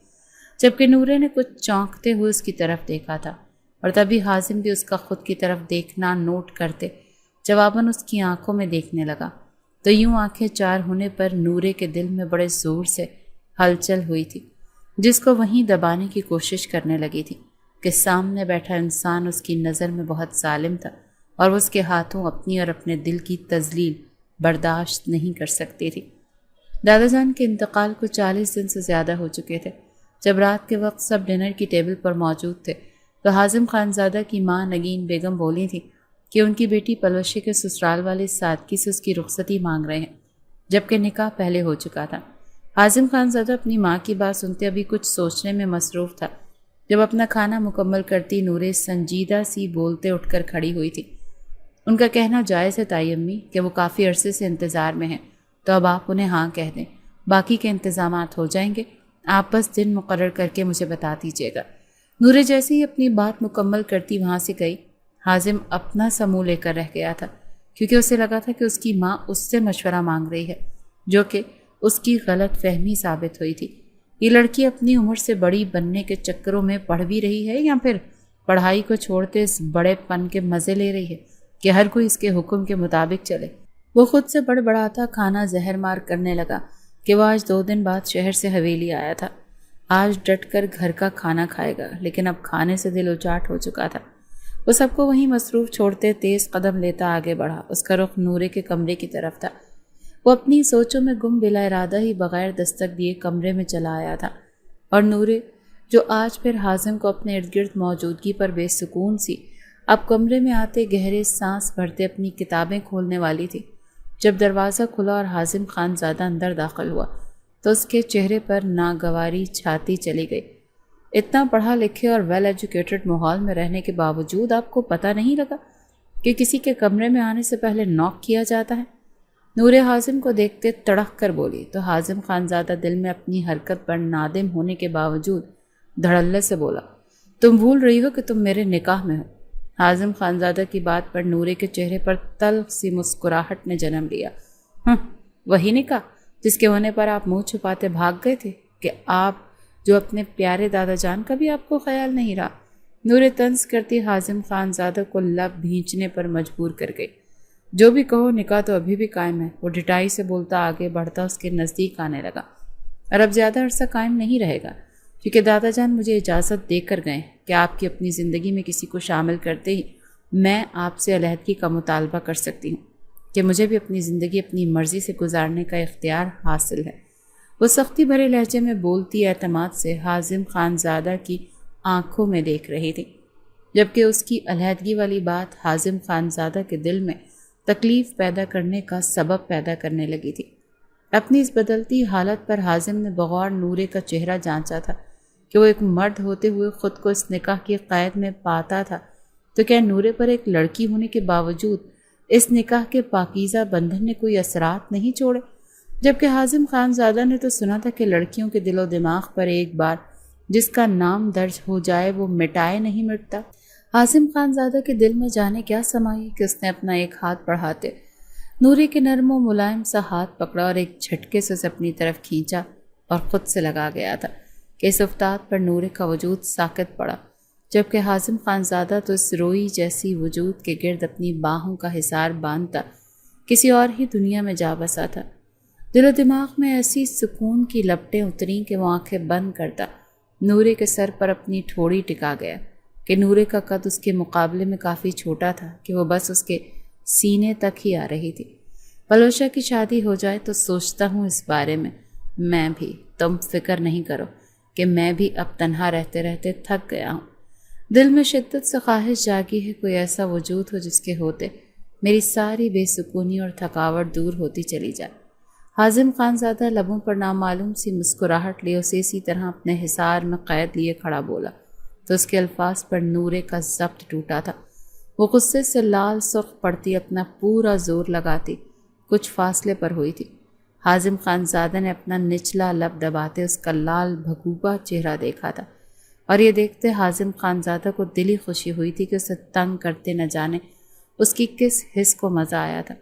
جبکہ نورے نے کچھ چونکتے ہوئے اس کی طرف دیکھا تھا، اور تبھی حازم بھی اس کا خود کی طرف دیکھنا نوٹ کرتے جواباً اس کی آنکھوں میں دیکھنے لگا، تو یوں آنکھیں چار ہونے پر نورے کے دل میں بڑے زور سے ہلچل ہوئی تھی جس کو وہیں دبانے کی کوشش کرنے لگی تھی کہ سامنے بیٹھا انسان اس کی نظر میں بہت ظالم تھا اور وہ اس کے ہاتھوں اپنی اور اپنے دل کی تذلیل برداشت نہیں کر سکتی تھی۔ دادا جان کے انتقال کو 40 دن سے زیادہ ہو چکے تھے۔ جب رات کے وقت سب ڈنر کی ٹیبل پر موجود تھے تو حازم خانزادہ کی ماں نگین بیگم بولی تھی کہ ان کی بیٹی پلوشی کے سسرال والے سادگی سے اس کی رخصتی مانگ رہے ہیں، جبکہ نکاح پہلے ہو چکا تھا۔ حازم خانزادہ اپنی ماں کی بات سنتے ابھی کچھ سوچنے میں مصروف تھا۔ جب اپنا کھانا مکمل کرتی نورے سنجیدہ سی بولتے اٹھ کر کھڑی ہوئی تھی۔ ان کا کہنا جائز ہے تائی امی کہ وہ کافی عرصے سے انتظار میں ہیں، تو اب آپ انہیں ہاں کہہ دیں، باقی کے انتظامات ہو جائیں گے، آپ بس دن مقرر کر کے مجھے بتا دیجیے گا۔ نورے جیسے ہی اپنی بات مکمل کرتی وہاں سے گئی، حازم اپنا سا منہ لے کر رہ گیا تھا، کیونکہ اسے لگا تھا کہ اس کی ماں اس سے مشورہ مانگ رہی ہے، جو کہ اس کی غلط فہمی ثابت ہوئی تھی۔ یہ لڑکی اپنی عمر سے بڑی بننے کے چکروں میں پڑھ بھی رہی ہے یا پھر پڑھائی کو چھوڑتے اس بڑے پن کے مزے لے رہی ہے کہ ہر کوئی اس کے حکم کے مطابق چلے۔ وہ خود سے بڑبڑاتا کھانا زہر مار کرنے لگا کہ وہ آج 2 دن بعد شہر سے حویلی آیا تھا، آج ڈٹ کر گھر کا کھانا کھائے گا، لیکن اب کھانے سے دل اچاٹ ہو چکا تھا۔ وہ سب کو وہیں مصروف چھوڑتے تیز قدم لیتا آگے بڑھا۔ اس کا رخ نورے کے کمرے کی طرف تھا۔ وہ اپنی سوچوں میں گم بلا ارادہ ہی بغیر دستک دیے کمرے میں چلا آیا تھا، اور نورے جو آج پھر حازم کو اپنے ارد گرد موجودگی پر بے سکون سی، اب کمرے میں آتے گہرے سانس بھرتے اپنی کتابیں کھولنے والی تھی۔ جب دروازہ کھلا اور حازم خانزادہ اندر داخل ہوا تو اس کے چہرے پر ناگواری چھاتی چلی گئی۔ اتنا پڑھا لکھے اور ویل ایجوکیٹڈ ماحول میں رہنے کے باوجود آپ کو پتہ نہیں لگا کہ کسی کے کمرے میں آنے سے پہلے نوک کیا جاتا ہے؟ نورے حازم کو دیکھتے تڑک کر بولی تو حازم خانزادہ دل میں اپنی حرکت پر نادم ہونے کے باوجود دھڑلے سے بولا، تم بھول رہی ہو کہ تم میرے نکاح میں ہو۔ حازم خانزادہ کی بات پر نورے کے چہرے پر تلخ سی مسکراہٹ نے جنم لیا۔ وہی نکاح جس کے ہونے پر آپ منہ چھپاتے بھاگ گئے تھے کہ آپ جو اپنے پیارے دادا جان کا بھی آپ کو خیال نہیں رہا۔ نورے طنز کرتی حازم خانزادہ کو لب بھینچنے پر مجبور کر گئی۔ جو بھی کہو، نکاح تو ابھی بھی قائم ہے۔ وہ ڈٹائی سے بولتا آگے بڑھتا اس کے نزدیک آنے لگا، اور اب زیادہ عرصہ قائم نہیں رہے گا، کیونکہ دادا جان مجھے اجازت دے کر گئے کہ آپ کی اپنی زندگی میں کسی کو شامل کرتے ہی میں آپ سے علیحدگی کا مطالبہ کر سکتی ہوں کہ مجھے بھی اپنی زندگی اپنی مرضی سے گزارنے کا اختیار حاصل ہے۔ وہ سختی بھرے لہجے میں بولتی اعتماد سے حازم خانزادہ کی آنکھوں میں دیکھ رہی تھی، جبکہ اس کی علیحدگی والی بات حازم خانزادہ کے دل میں تکلیف پیدا کرنے کا سبب پیدا کرنے لگی تھی۔ اپنی اس بدلتی حالت پر حازم نے بغور نورے کا چہرہ جانچا تھا کہ وہ ایک مرد ہوتے ہوئے خود کو اس نکاح کی قید میں پاتا تھا، تو کیا نورے پر ایک لڑکی ہونے کے باوجود اس نکاح کے پاکیزہ بندھن نے کوئی اثرات نہیں چھوڑے؟ جبکہ حازم خانزادہ نے تو سنا تھا کہ لڑکیوں کے دل و دماغ پر ایک بار جس کا نام درج ہو جائے وہ مٹائے نہیں مٹتا۔ حازم خانزادہ کے دل میں جانے کیا سمائی کہ اس نے اپنا ایک ہاتھ بڑھاتے نورے کے نرم و ملائم سا ہاتھ پکڑا اور ایک جھٹکے سے اسے اپنی طرف کھینچا اور خود سے لگا گیا تھا کہ اس افتاد پر نورے کا وجود ساکت پڑا، جبکہ حازم خانزادہ تو اس روئی جیسی وجود کے گرد اپنی باہوں کا حصار باندھتا کسی اور ہی دنیا میں جا بسا تھا۔ دل و دماغ میں ایسی سکون کی لپٹیں اتریں کہ وہ آنکھیں بند کرتا نورے کے سر پر اپنی ٹھوڑی ٹکا گیا کہ نورے کا قد اس کے مقابلے میں کافی چھوٹا تھا کہ وہ بس اس کے سینے تک ہی آ رہی تھی۔ پلوشا کی شادی ہو جائے تو سوچتا ہوں اس بارے میں بھی، تم فکر نہیں کرو کہ میں بھی اب تنہا رہتے رہتے تھک گیا ہوں۔ دل میں شدت سے خواہش جاگی ہے کوئی ایسا وجود ہو جس کے ہوتے میری ساری بے سکونی اور تھکاوٹ دور ہوتی چلی جائے۔ حازم خانزادہ لبوں پر نامعلوم سی مسکراہٹ لیے اسے اسی طرح اپنے حصار میں قید لیے کھڑا بولا تو اس کے الفاظ پر نورے کا ضبط ٹوٹا تھا۔ وہ غصے سے لال سرخ پڑتی اپنا پورا زور لگاتی کچھ فاصلے پر ہوئی تھی۔ حازم خانزادہ نے اپنا نچلا لب دباتے اس کا لال بھگوبا چہرہ دیکھا تھا، اور یہ دیکھتے حازم خانزادہ کو دلی خوشی ہوئی تھی کہ اسے تنگ کرتے نہ جانے اس کی کس حس کو مزہ آیا تھا۔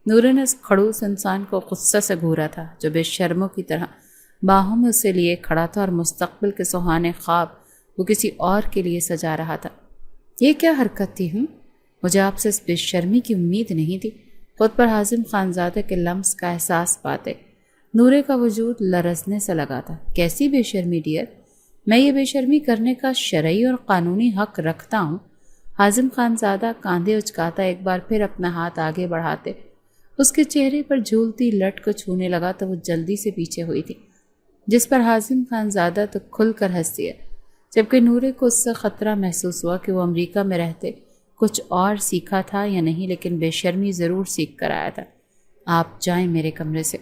نورے نے اس کھڑوس انسان کو غصہ سے گھورا تھا جو بے شرموں کی طرح باہوں میں اسے لیے کھڑا تھا اور مستقبل کے سہانے خواب وہ کسی اور کے لیے سجا رہا تھا۔ یہ کیا حرکت تھی؟ مجھے آپ سے اس بے شرمی کی امید نہیں تھی۔ خود پر حازم خانزادہ کے لمس کا احساس پاتے نورے کا وجود لرزنے سے لگا تھا۔ کیسی بے شرمی ڈیئر؟ میں یہ بے شرمی کرنے کا شرعی اور قانونی حق رکھتا ہوں۔ حازم خانزادہ کاندھے اچکاتا ایک بار پھر اپنا ہاتھ آگے بڑھاتے اس کے چہرے پر جھولتی لٹ کو چھونے لگا تو وہ جلدی سے پیچھے ہوئی تھی، جس پر حازم خانزادہ تو کھل کر ہنس دیا، جبکہ نورے کو اس سے خطرہ محسوس ہوا کہ وہ امریکہ میں رہتے کچھ اور سیکھا تھا یا نہیں، لیکن بے شرمی ضرور سیکھ کر آیا تھا۔ آپ جائیں میرے کمرے سے۔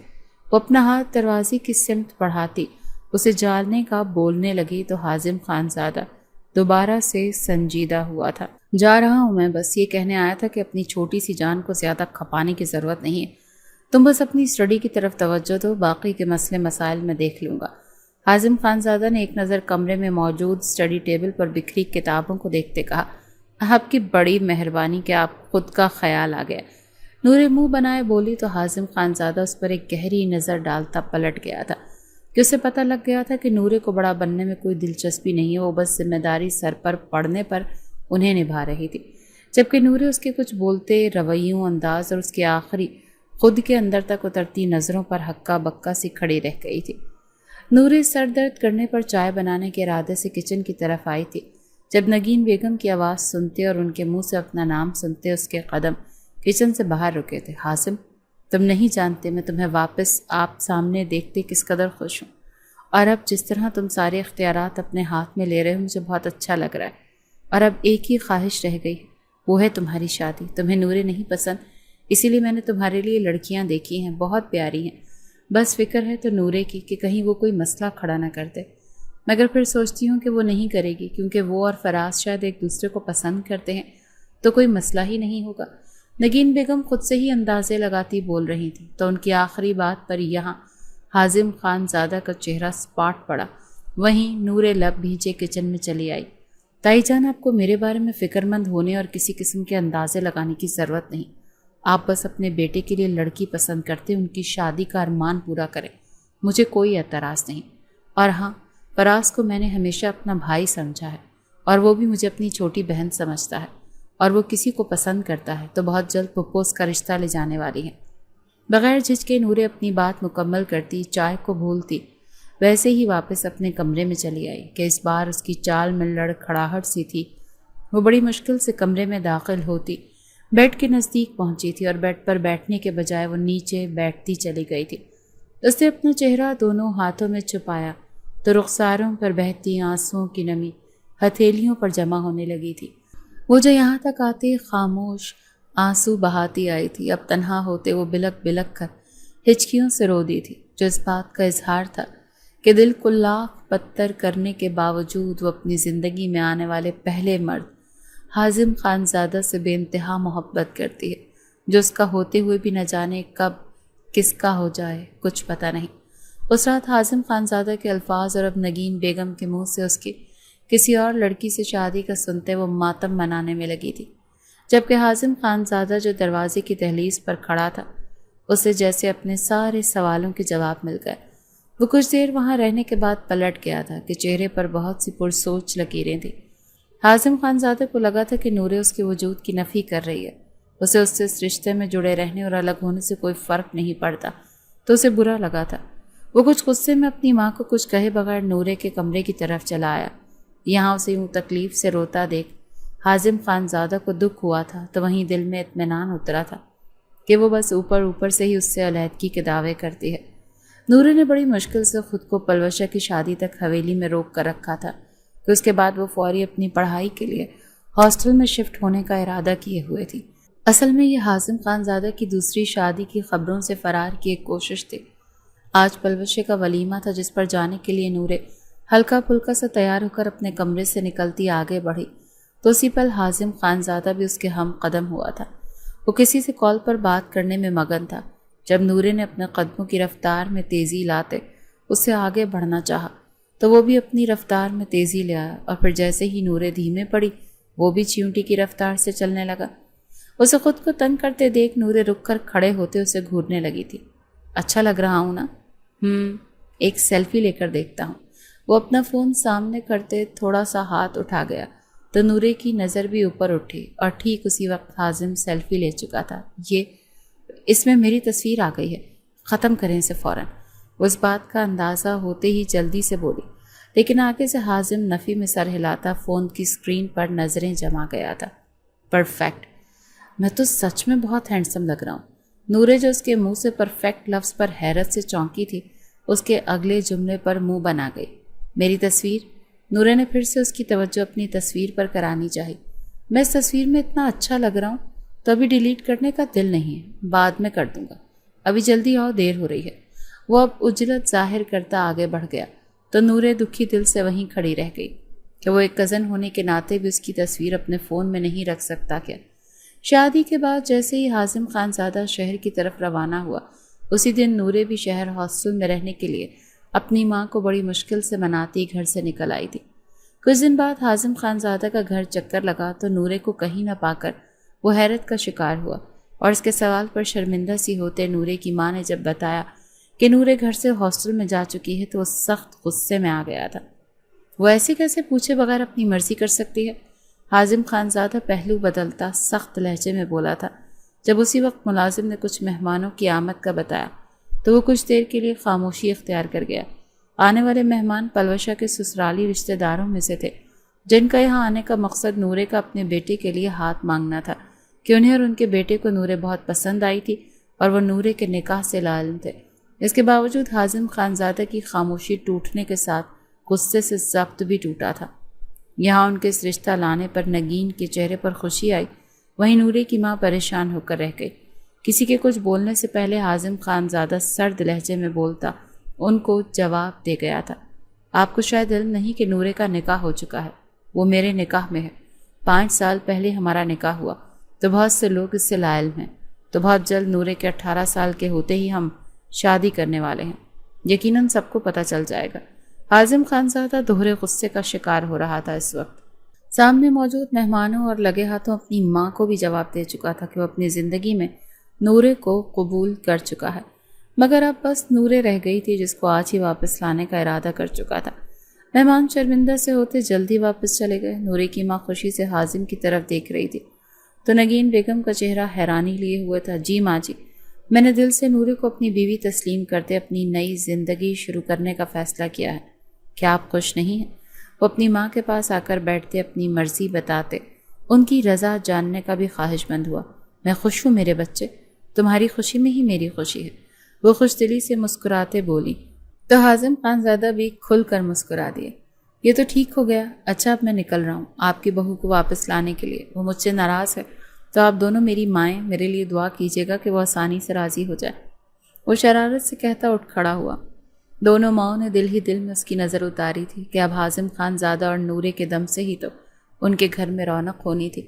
وہ اپنا ہاتھ دروازے کی سمت بڑھاتی اسے جالنے کا بولنے لگی تو حازم خانزادہ دوبارہ سے سنجیدہ ہوا تھا۔ جا رہا ہوں میں، بس یہ کہنے آیا تھا کہ اپنی چھوٹی سی جان کو زیادہ کھپانے کی ضرورت نہیں ہے۔ تم بس اپنی اسٹڈی کی طرف توجہ دو، باقی کے مسئلے مسائل میں دیکھ لوں گا۔ حازم خانزادہ نے ایک نظر کمرے میں موجود اسٹڈی ٹیبل پر بکھری کتابوں کو دیکھتے کہا، آپ کی بڑی مہربانی کہ آپ خود کا خیال آ گیا۔ نورے منہ بنائے بولی تو حازم خانزادہ اس پر ایک گہری نظر ڈالتا پلٹ گیا تھا کہ اسے پتہ لگ گیا تھا کہ نورے کو بڑا بننے میں کوئی دلچسپی نہیں ہے، وہ بس ذمہ داری سر پر پڑنے پر انہیں نبھا رہی تھی، جبکہ نورے اس کے کچھ بولتے رویوں، انداز اور اس کے آخری خود کے اندر تک اترتی نظروں پر ہکا بکا سی کھڑی رہ گئی تھی۔ نورے سر درد کرنے پر چائے بنانے کے ارادے سے کچن کی طرف آئی تھی جب نگین بیگم کی آواز سنتے اور ان کے منہ سے اپنا نام سنتے اس کے قدم کچن سے باہر رکے تھے۔ حازم، تم نہیں جانتے میں تمہیں واپس آپ سامنے دیکھتے کس قدر خوش ہوں، اور اب جس طرح تم سارے اختیارات اپنے ہاتھ میں لے رہے ہو مجھے بہت اچھا لگ رہا ہے، اور اب ایک ہی خواہش رہ گئی، وہ ہے تمہاری شادی۔ تمہیں نورے نہیں پسند، اسی لیے میں نے تمہارے لیے لڑکیاں دیکھی ہیں، بہت پیاری ہیں، بس فکر ہے تو نورے کی کہ کہیں وہ کوئی مسئلہ کھڑا نہ کرتے، مگر پھر سوچتی ہوں کہ وہ نہیں کرے گی کیونکہ وہ اور فراز شاید ایک دوسرے کو پسند کرتے ہیں تو کوئی مسئلہ ہی نہیں ہوگا۔ نگین بیگم خود سے ہی اندازے لگاتی بول رہی تھی تو ان کی آخری بات پر یہاں حازم خانزادہ کا چہرہ سپاٹ پڑا، وہیں نورے لب بھیجے کچن میں چلی آئی۔ تائی جان، آپ کو میرے بارے میں فکر مند ہونے اور کسی قسم کے اندازے لگانے کی ضرورت نہیں، آپ بس اپنے بیٹے کے لیے لڑکی پسند کرتے ان کی شادی کا ارمان پورا کریں، مجھے کوئی اعتراض نہیں۔ اور ہاں، فراز کو میں نے ہمیشہ اپنا بھائی سمجھا ہے اور وہ بھی مجھے اپنی چھوٹی بہن سمجھتا ہے، اور وہ کسی کو پسند کرتا ہے تو بہت جلد پپوز کا رشتہ لے جانے والی ہے۔ بغیر جھجکے نورے اپنی بات مکمل کرتی چائے کو بھولتی ویسے ہی واپس اپنے کمرے میں چلی آئی کہ اس بار اس کی چال میں لڑکھڑاہٹ سی تھی۔ وہ بڑی مشکل سے کمرے میں داخل ہوتی بیڈ کے نزدیک پہنچی تھی اور بیڈ پر بیٹھنے کے بجائے وہ نیچے بیٹھتی چلی گئی تھی۔ اس نے اپنا چہرہ دونوں ہاتھوں میں چھپایا تو رخساروں پر بہتی آنسوؤں کی نمی ہتھیلیوں پر جمع ہونے لگی تھی۔ وہ جو یہاں تک آتے خاموش آنسو بہاتی آئی تھی، اب تنہا ہوتے وہ بلک بلک کر ہچکیوں سے رو دی تھی، جو اس بات کا اظہار تھا کہ دل کو لاکھ پتھر کرنے کے باوجود وہ اپنی زندگی میں آنے والے پہلے مرد حازم خانزادہ سے بے انتہا محبت کرتی ہے، جو اس کا ہوتے ہوئے بھی نہ جانے کب کس کا ہو جائے کچھ پتہ نہیں۔ اس رات حازم خانزادہ کے الفاظ اور اب نگین بیگم کے منہ سے اس کی کسی اور لڑکی سے شادی کا سنتے وہ ماتم منانے میں لگی تھی، جبکہ حازم خانزادہ جو دروازے کی دہلیز پر کھڑا تھا اسے جیسے اپنے سارے سوالوں کے جواب مل گئے۔ وہ کچھ دیر وہاں رہنے کے بعد پلٹ گیا تھا کہ چہرے پر بہت سی پرسوچ لکیریں تھیں۔ حازم خانزادہ کو لگا تھا کہ نورے اس کے وجود کی نفی کر رہی ہے، اسے اس سے اس رشتے میں جڑے رہنے اور الگ ہونے سے کوئی فرق نہیں پڑتا، تو اسے برا لگا تھا۔ وہ کچھ غصے میں اپنی ماں کو کچھ کہے بغیر نورے کے کمرے کی طرف چلا آیا۔ یہاں اسے یوں تکلیف سے روتا دیکھ حازم خانزادہ کو دکھ ہوا تھا تو وہیں دل میں اطمینان اترا تھا کہ وہ بس اوپر اوپر سے ہی اس سے علیحدگی کے دعوے کرتی ہے۔ نورے نے بڑی مشکل سے خود کو پلوشہ کی شادی تک حویلی میں روک کر رکھا تھا کہ اس کے بعد وہ فوری اپنی پڑھائی کے لیے ہاسٹل میں شفٹ ہونے کا ارادہ کیے ہوئے تھی۔ اصل میں یہ حازم خانزادہ کی دوسری شادی کی خبروں سے فرار کی ایک کوشش تھی۔ آج پلوشے کا ولیمہ تھا جس پر جانے کے لیے نورے ہلکا پھلکا سا تیار ہو کر اپنے کمرے سے نکلتی آگے بڑھی تو اسی پل حازم خانزادہ بھی اس کے ہم قدم ہوا تھا۔ وہ کسی سے کال پر بات کرنے میں مگن تھا جب نورے نے اپنے قدموں کی رفتار میں تیزی لاتے اس سے آگے بڑھنا چاہا تو وہ بھی اپنی رفتار میں تیزی لے آیا، اور پھر جیسے ہی نورے دھیمے پڑی وہ بھی چیونٹی کی رفتار سے چلنے لگا۔ اسے خود کو تنگ کرتے دیکھ نورے رک کر کھڑے ہوتے اسے گھورنے لگی تھی۔ اچھا لگ رہا ہوں نا؟ ایک سیلفی لے کر دیکھتا ہوں۔ وہ اپنا فون سامنے کرتے تھوڑا سا ہاتھ اٹھا گیا تو نورے کی نظر بھی اوپر اٹھی اور ٹھیک اسی وقت حازم سیلفی لے چکا تھا۔ اس میں میری تصویر آ گئی ہے، ختم کریں اسے فوراً۔ اس بات کا اندازہ ہوتے ہی جلدی سے بولی، لیکن آگے سے حازم نفی میں سر ہلاتا فون کی اسکرین پر نظریں جما گیا تھا۔ پرفیکٹ، میں تو سچ میں بہت ہینڈسم لگ رہا ہوں۔ نورے جو اس کے منہ سے پرفیکٹ لفظ پر حیرت سے چونکی تھی، اس کے اگلے جملے پر منہ بنا گئی۔ میری تصویر؟ نورے نے پھر سے اس کی توجہ اپنی تصویر پر کرانی چاہی۔ میں اس تصویر میں اتنا اچھا لگ رہا ہوں تو ابھی ڈیلیٹ کرنے کا دل نہیں ہے، بعد میں کر دوں گا، ابھی جلدی آؤ، دیر ہو رہی ہے۔ وہ اب اجلت ظاہر کرتا آگے بڑھ گیا تو نورے دکھی دل سے وہیں کھڑی رہ گئی کہ وہ ایک کزن ہونے کے ناطے بھی اس کی تصویر اپنے فون میں نہیں رکھ سکتا کیا؟ شادی کے بعد جیسے ہی حازم خانزادہ شہر کی طرف روانہ ہوا، اسی دن نورے بھی شہر ہاسٹل میں رہنے کے لیے اپنی ماں کو بڑی مشکل سے مناتی گھر سے نکل آئی تھی۔ کچھ دن بعد حازم خانزادہ کا گھر چکر لگا تو نورے کو کہیں نہ پا کر وہ حیرت کا شکار ہوا، اور اس کے سوال پر شرمندہ سی ہوتے نورے کی ماں نے جب بتایا کہ نورے گھر سے ہاسٹل میں جا چکی ہے تو وہ سخت غصے میں آ گیا تھا۔ وہ ایسے کیسے پوچھے بغیر اپنی مرضی کر سکتی ہے؟ حازم خانزادہ پہلو بدلتا سخت لہجے میں بولا تھا۔ جب اسی وقت ملازم نے کچھ مہمانوں کی آمد کا بتایا تو وہ کچھ دیر کے لیے خاموشی اختیار کر گیا۔ آنے والے مہمان پلوشا کے سسرالی رشتہ داروں میں سے تھے، جن کا یہاں آنے کا مقصد نورے کا اپنے بیٹے کے لیے ہاتھ مانگنا تھا کہ انہیں اور ان کے بیٹے کو نورے بہت پسند آئی تھی اور وہ نورے کے نکاح سے لائل تھے۔ اس کے باوجود حازم خانزادہ کی خاموشی ٹوٹنے کے ساتھ غصے سے ضبط بھی ٹوٹا تھا۔ یہاں ان کے اس رشتہ لانے پر نگین کے چہرے پر خوشی آئی، وہیں نورے کی ماں پریشان ہو کر رہ گئی۔ کسی کے کچھ بولنے سے پہلے حازم خانزادہ سرد لہجے میں بولتا ان کو جواب دے گیا تھا۔ آپ کو شاید علم نہیں کہ نورے کا نکاح ہو چکا ہے، وہ میرے نکاح میں ہے۔ 5 سال پہلے ہمارا نکاح ہوا تو بہت سے لوگ اس سے لاعلم ہیں، تو بہت جلد نورے کے 18 سال کے ہوتے ہی ہم شادی کرنے والے ہیں، یقیناً سب کو پتہ چل جائے گا۔ حازم خانزادہ دوہرے غصے کا شکار ہو رہا تھا۔ اس وقت سامنے موجود مہمانوں اور لگے ہاتھوں اپنی ماں کو بھی جواب دے چکا تھا کہ وہ اپنی زندگی میں نورے کو قبول کر چکا ہے، مگر اب بس نورے رہ گئی تھی جس کو آج ہی واپس لانے کا ارادہ کر چکا تھا۔ مہمان شرمندہ سے ہوتے جلدی واپس چلے گئے۔ نورے کی ماں خوشی سے حازم کی طرف دیکھ رہی تھی تو نگین بیگم کا چہرہ حیرانی لیے ہوئے تھا۔ جی ماں جی، میں نے دل سے نورے کو اپنی بیوی تسلیم کرتے اپنی نئی زندگی شروع کرنے کا فیصلہ کیا ہے۔ کیا آپ خوش نہیں ہیں؟ وہ اپنی ماں کے پاس آ کر بیٹھتے اپنی مرضی بتاتے، ان کی رضا جاننے کا بھی خواہش مند ہوا۔ میں خوش ہوں میرے بچے، تمہاری خوشی میں ہی میری خوشی ہے، وہ خوش دلی سے مسکراتے بولی تو حازم خانزادہ بھی کھل کر مسکرا دیے۔ یہ تو ٹھیک ہو گیا، اچھا اب میں نکل رہا ہوں آپ کی بہو کو واپس لانے کے لیے، وہ مجھ سے ناراض ہے تو آپ دونوں میری مائیں میرے لیے دعا کیجیے گا کہ وہ آسانی سے راضی ہو جائے۔ وہ شرارت سے کہتا اٹھ کھڑا ہوا۔ دونوں ماؤں نے دل ہی دل میں اس کی نظر اتاری تھی کہ اب حازم خانزادہ اور نورے کے دم سے ہی تو ان کے گھر میں رونق ہونی تھی۔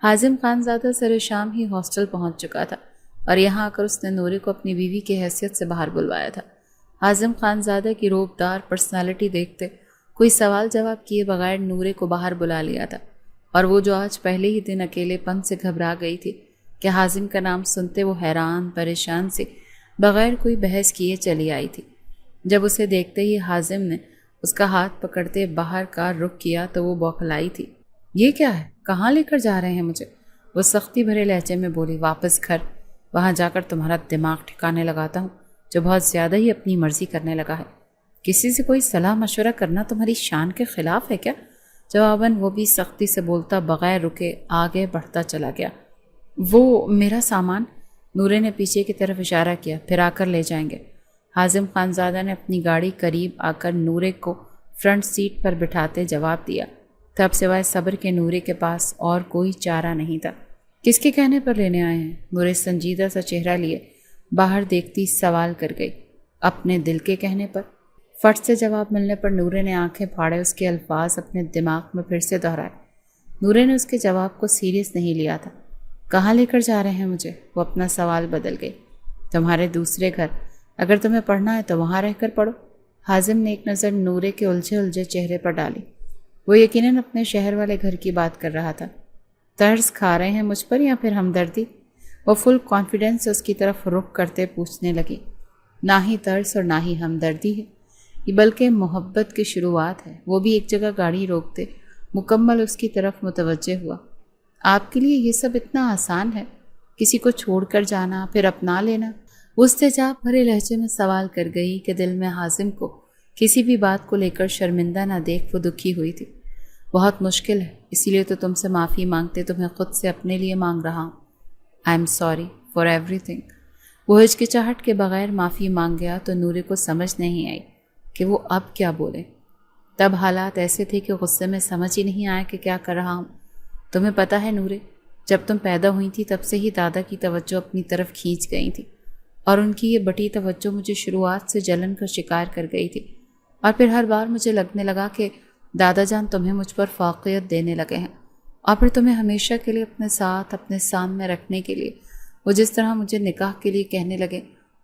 حازم خانزادہ سر شام ہی ہاسٹل پہنچ چکا تھا اور یہاں آ کر اس نے نورے کو اپنی بیوی کی حیثیت سے باہر بلوایا تھا۔ حازم خانزادہ کی روبدار پرسنالٹی دیکھتے کوئی سوال جواب کیے بغیر نورے کو باہر بلا لیا تھا، اور وہ جو آج پہلے ہی دن اکیلے پن سے گھبرا گئی تھی کہ حازم کا نام سنتے وہ حیران پریشان سے بغیر کوئی بحث کیے چلی آئی تھی۔ جب اسے دیکھتے ہی حازم نے اس کا ہاتھ پکڑتے باہر کا رخ کیا تو وہ بوکھلائی تھی۔ یہ کیا ہے؟ کہاں لے کر جا رہے ہیں مجھے؟ وہ سختی بھرے لہجے میں بولی۔ واپس گھر، وہاں جا کر تمہارا دماغ ٹھکانے لگاتا ہوں جو بہت زیادہ ہی اپنی مرضی کرنے لگا ہے۔ کسی سے کوئی صلاح مشورہ کرنا تمہاری شان کے خلاف ہے کیا؟ جواباً وہ بھی سختی سے بولتا بغیر رکے آگے بڑھتا چلا گیا۔ وہ میرا سامان، نورے نے پیچھے کی طرف اشارہ کیا، پھر آ کر لے جائیں گے۔ حازم خانزادہ نے اپنی گاڑی قریب آ کر نورے کو فرنٹ سیٹ پر بٹھاتے جواب دیا۔ تب سوائے صبر کے نورے کے پاس اور کوئی چارہ نہیں تھا۔ کس کے کہنے پر لینے آئے ہیں؟ نورے سنجیدہ سا چہرہ لیے باہر دیکھتی سوال کر گئی۔ اپنے دل کے کہنے پر۔ فٹ سے جواب ملنے پر نورے نے آنکھیں پھاڑے اس کے الفاظ اپنے دماغ میں پھر سے دہرائے۔ نورے نے اس کے جواب کو سیریس نہیں لیا تھا۔ کہاں لے کر جا رہے ہیں مجھے؟ وہ اپنا سوال بدل گئی۔ تمہارے دوسرے گھر، اگر تمہیں پڑھنا ہے تو وہاں رہ کر پڑھو۔ حازم نے ایک نظر نورے کے الجھے چہرے پر ڈالی۔ وہ یقیناً اپنے شہر والے گھر کی بات کر رہا تھا۔ طرز کھا رہے ہیں مجھ پر یا پھر ہمدردی؟ وہ فل کانفیڈنس سے اس کی طرف رخ کرتے پوچھنے لگی۔ نہ ہی طرز اور نہ ہی ہمدردی ہے، یہ بلکہ محبت کی شروعات ہے۔ وہ بھی ایک جگہ گاڑی روکتے مکمل اس کی طرف متوجہ ہوا۔ آپ کے لیے یہ سب اتنا آسان ہے؟ کسی کو چھوڑ کر جانا پھر اپنا لینا؟ وہ استجاب بھرے لہجے میں سوال کر گئی کہ دل میں حازم کو کسی بھی بات کو لے کر شرمندہ نہ دیکھ وہ دکھی ہوئی تھی۔ بہت مشکل ہے، اسی لیے تو تم سے معافی مانگتے تمہیں خود سے اپنے لیے مانگ رہا ہوں۔ I am sorry for every thing. وہ ہچکچاہٹ کے بغیر معافی مانگ گیا تو نورے کو سمجھ نہیں آئی کہ وہ اب کیا بولے۔ تب حالات ایسے تھے کہ غصے میں سمجھ ہی نہیں آیا کہ کیا کر رہا ہوں۔ تمہیں پتہ ہے نورے، جب تم پیدا ہوئی تھی تب سے ہی دادا کی توجہ اپنی طرف کھینچ گئی تھی، اور ان کی یہ بٹی توجہ مجھے شروعات سے جلن کا شکار کر گئی تھی، اور پھر ہر بار مجھے لگنے لگا کہ دادا جان تمہیں مجھ پر فوقیت دینے لگے ہیں، اور پھر تمہیں ہمیشہ کے لیے اپنے ساتھ اپنے سامنے رکھنے کے لیے وہ جس طرح مجھے نکاح کے لیے کہنے لگے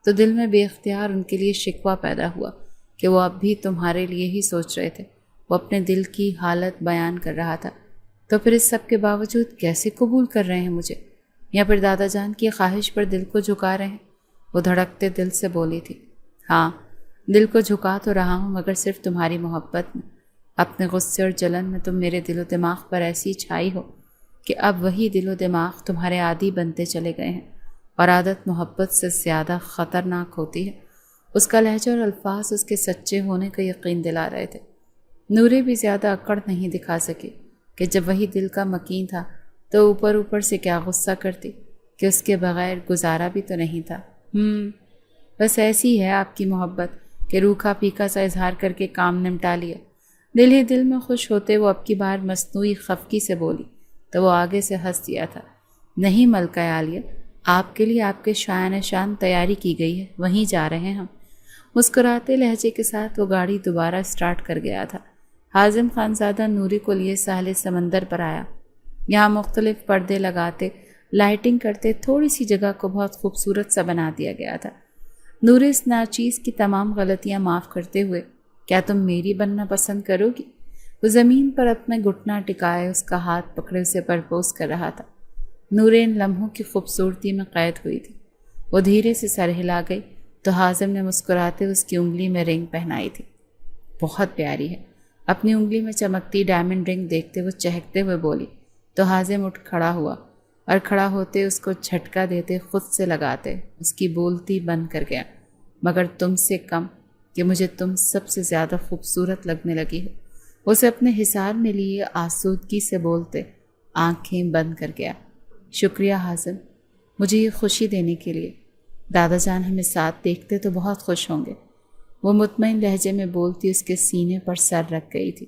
تو دل میں بے اختیار ان کے لیے شکوہ پیدا ہوا کہ وہ اب بھی تمہارے لیے ہی سوچ رہے تھے۔ وہ اپنے دل کی حالت بیان کر رہا تھا۔ تو پھر اس سب کے باوجود کیسے قبول کر رہے ہیں مجھے، یا پھر دادا جان کی خواہش پر دل کو جھکا رہے ہیں؟ وہ دھڑکتے دل سے بولی تھی۔ ہاں، دل کو جھکا تو رہا ہوں، مگر صرف تمہاری محبت میں۔ اپنے غصے اور جلن میں تم میرے دل و دماغ پر ایسی چھائی ہو کہ اب وہی دل و دماغ تمہارے عادی بنتے چلے گئے ہیں، اور عادت محبت سے زیادہ خطرناک ہوتی ہے۔ اس کا لہجہ اور الفاظ اس کے سچے ہونے کا یقین دلا رہے تھے۔ نورے بھی زیادہ اکڑ نہیں دکھا سکی کہ جب وہی دل کا مکین تھا تو اوپر اوپر سے کیا غصہ کرتی کہ اس کے بغیر گزارا بھی تو نہیں تھا۔ بس ایسی ہے آپ کی محبت کہ روکھا پھیکا سا اظہار کر کے کام نمٹا لیا۔ دل ہی دل میں خوش ہوتے وہ اب کی بار مصنوعی خفگی سے بولی تو وہ آگے سے ہنس دیا تھا۔ نہیں ملکہ عالیہ، آپ کے لیے آپ کے شایان شان تیاری کی گئی ہے، وہیں جا رہے ہیں ہم۔ مسکراتے لہجے کے ساتھ وہ گاڑی دوبارہ سٹارٹ کر گیا تھا۔ حازم خانزادہ نوری کو لیے ساحل سمندر پر آیا۔ یہاں مختلف پردے لگاتے، لائٹنگ کرتے تھوڑی سی جگہ کو بہت خوبصورت سا بنا دیا گیا تھا۔ نوری اس ناچیز کی تمام غلطیاں معاف کرتے ہوئے، کیا تم میری بننا پسند کرو گی؟ وہ زمین پر اپنا گھٹنا ٹکائے اس کا ہاتھ پکڑے اسے پرپوز کر رہا تھا۔ نورے ان لمحوں کی خوبصورتی میں قید ہوئی تھی۔ وہ دھیرے سے سر ہلا گئی تو حازم نے مسکراتے اس کی انگلی میں رنگ پہنائی تھی۔ بہت پیاری ہے۔ اپنی انگلی میں چمکتی ڈائمنڈ رنگ دیکھتے وہ چہکتے ہوئے بولی تو حازم اٹھ کھڑا ہوا، اور کھڑا ہوتے اس کو جھٹکا دیتے خود سے لگاتے اس کی بولتی بند کر گیا، مگر تم سے کم، کہ مجھے تم سب سے زیادہ خوبصورت لگنے لگی ہو۔ اسے اپنے حصار میں لیے آسودگی سے بولتے آنکھیں بند کر گیا۔ شکریہ حازم، مجھے یہ خوشی دینے کے لیے۔ دادا جان ہمیں ساتھ دیکھتے تو بہت خوش ہوں گے۔ وہ مطمئن لہجے میں بولتی اس کے سینے پر سر رکھ گئی تھی۔